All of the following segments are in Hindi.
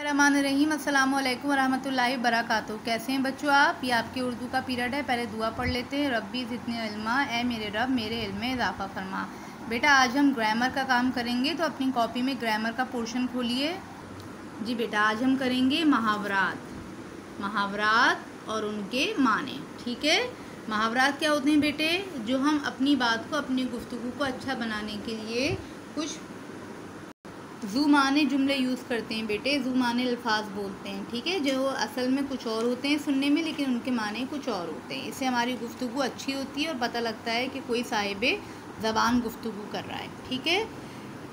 बिस्मिल्लाहिर्रहमानिर्रहीम। अस्सलाम वालेकुम वरहमतुल्लाहि वबरकातुहू। कैसे हैं बच्चों आप? ये आपकी उर्दू का पीरियड है। पहले दुआ पढ़ लेते हैं। रब्बी ज़िदनी इल्मा, ए मेरे रब मेरे इल्म में इजाफ़ा फरमा। बेटा आज हम ग्रामर का काम करेंगे, तो अपनी कॉपी में ग्रामर का पोर्शन खोलिए। जी बेटा, आज हम करेंगे मुहावरात और उनके माने। ठीक है, मुहावरात क्या होते हैं बेटे? जो हम अपनी बात को, अपनी गुफ्तगू को अच्छा बनाने के लिए कुछ ज़ू माने जुमले यूज़ करते हैं बेटे। ज़ू माने अल्फाज बोलते हैं। ठीक है, जो असल में कुछ और होते हैं सुनने में, लेकिन उनके माने कुछ और होते हैं। इससे हमारी गुफ्तगू अच्छी होती है और पता लगता है कि कोई साहिबे ज़बान गुफ्तगू कर रहा है। ठीक है,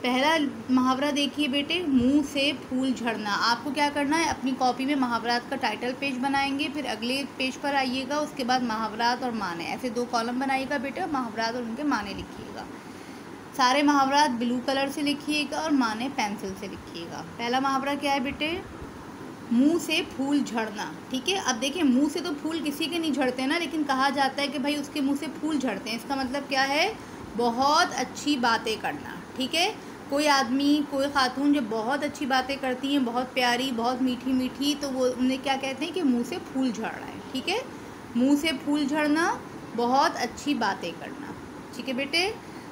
पहला मुहावरा देखिए बेटे, मुंह से फूल झड़ना। आपको क्या करना है, अपनी कॉपी में मुहावरात का टाइटल पेज बनाएंगे, फिर अगले पेज पर आइएगा, उसके बाद मुहावरात और माने, ऐसे 2 कॉलम बनाइएगा बेटे, और मुहावरात और उनके माने लिखिएगा। सारे मुहावरात ब्लू कलर से लिखिएगा और माने पेंसिल से लिखिएगा। पहला मुहावरा क्या है बेटे? मुंह से फूल झड़ना। ठीक है, अब देखिए, मुंह से तो फूल किसी के नहीं झड़ते ना, लेकिन कहा जाता है कि भाई उसके मुंह से फूल झड़ते हैं। इसका मतलब क्या है? बहुत अच्छी बातें करना। ठीक है, कोई आदमी, कोई खातून जब बहुत अच्छी बातें करती हैं, बहुत प्यारी, बहुत मीठी मीठी, तो वो उन्हें क्या कहते हैं कि मुँह से फूल झड़ रहा है। ठीक है, मुँह से फूल झड़ना, बहुत अच्छी बातें करना। ठीक है बेटे,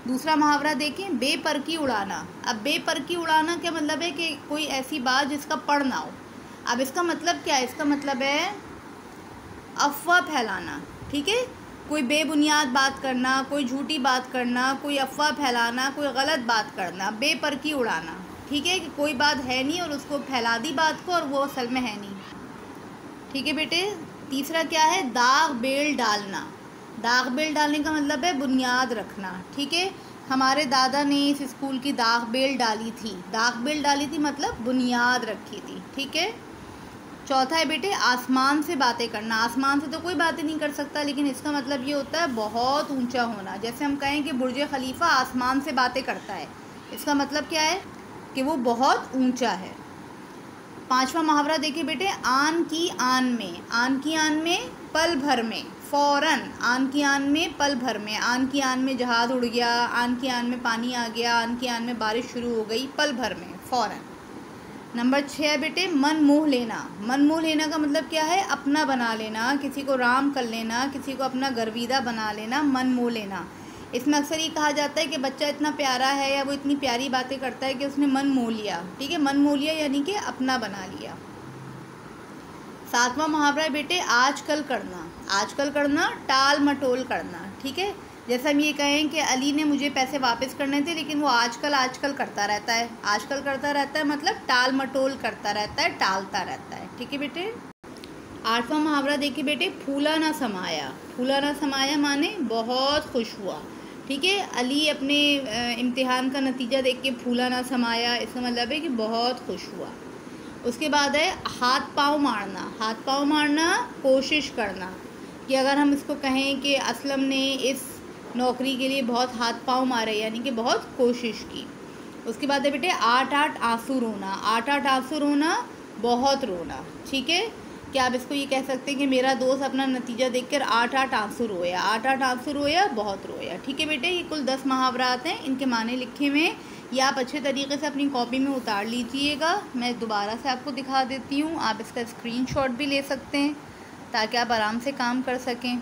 दूसरा मुहावरा देखें, बेपर की उड़ाना। अब बेपर की उड़ाना क्या मतलब है? कि कोई ऐसी बात जिसका पड़ ना हो। अब इसका मतलब क्या है? इसका मतलब है अफवाह फैलाना। ठीक है, कोई बेबुनियाद बात करना, कोई झूठी बात करना, कोई अफवाह फैलाना, कोई गलत बात करना, बेपर की उड़ाना। ठीक है, कि कोई बात है नहीं और उसको फैला दी बात को, और वो असल में है नहीं। ठीक है बेटे, तीसरा क्या है? दाग बेल डालना। दाग बेल डालने का मतलब है बुनियाद रखना। ठीक है, हमारे दादा ने इस स्कूल की दाग बेल डाली थी। दाग बेल डाली थी मतलब बुनियाद रखी थी। ठीक है, चौथा है बेटे, आसमान से बातें करना। आसमान से तो कोई बातें नहीं कर सकता, लेकिन इसका मतलब ये होता है बहुत ऊंचा होना। जैसे हम कहें कि बुर्ज खलीफा आसमान से बातें करता है, इसका मतलब क्या है? कि वो बहुत ऊंचा है। पांचवा मुहावरा देखिए बेटे, आन की आन में। आन की आन में, पल भर में, फ़ौरन। आन की आन में, पल भर में। आन की आन में जहाज़ उड़ गया, आन की आन में पानी आ गया, आन की आन में बारिश शुरू हो गई, पल भर में, फ़ौरन। नंबर 6 है बेटे, मन मोह लेना। मन मोह लेना का मतलब क्या है? अपना बना लेना, किसी को राम कर लेना, किसी को अपना गर्विदा बना लेना, मन मोह लेना। इसमें अक्सर ये कहा जाता है कि बच्चा इतना प्यारा है या वो इतनी प्यारी बातें करता है कि उसने मन मोह लिया। ठीक है, मन मोह लिया यानी कि अपना बना लिया। 7वां मुहावरा है बेटे, आजकल करना। आजकल करना, टाल मटोल करना। ठीक है, जैसे हम ये कहें कि अली ने मुझे पैसे वापस करने थे, लेकिन वो आजकल करता रहता है। आजकल करता रहता है मतलब टाल मटोल करता रहता है, टालता रहता है। ठीक है बेटे, 8वां मुहावरा देखिए बेटे, फूला ना समाया। फूला ना समाया माने बहुत खुश हुआ। ठीक है, अली अपने इम्तिहान का नतीजा देख के फूला ना समाया, इसका मतलब है कि बहुत खुश हुआ। उसके बाद है हाथ पाँव मारना। हाथ पाँव मारना, कोशिश करना। कि अगर हम इसको कहें कि असलम ने इस नौकरी के लिए बहुत हाथ पाँव मारे, यानी कि बहुत कोशिश की। उसके बाद है बेटे, 8-8 आंसू रोना। 8-8 आंसू रोना, बहुत रोना। ठीक है, क्या आप इसको ये कह सकते हैं कि मेरा दोस्त अपना नतीजा देखकर 8-8 आंसू रोया। 8-8 आंसू रोया, बहुत रोया। ठीक है बेटे, ये कुल 10 मुहावरात हैं, इनके माने लिखे हुए हैं। ये आप अच्छे तरीके से अपनी कॉपी में उतार लीजिएगा। मैं दोबारा से आपको दिखा देती हूँ, आप इसका स्क्रीनशॉट भी ले सकते हैं ताकि आप आराम से काम कर सकें।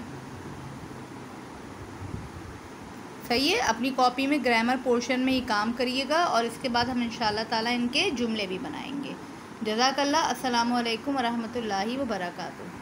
सही है, अपनी कॉपी में ग्रामर पोर्शन में ही काम करिएगा, और इसके बाद हम इंशाल्लाह ताला इनके जुमले भी बनाएंगे। जज़ाकल्लाह। अस्सलामु अलैकुम वरहमतुल्लाहि वबरकातुहू।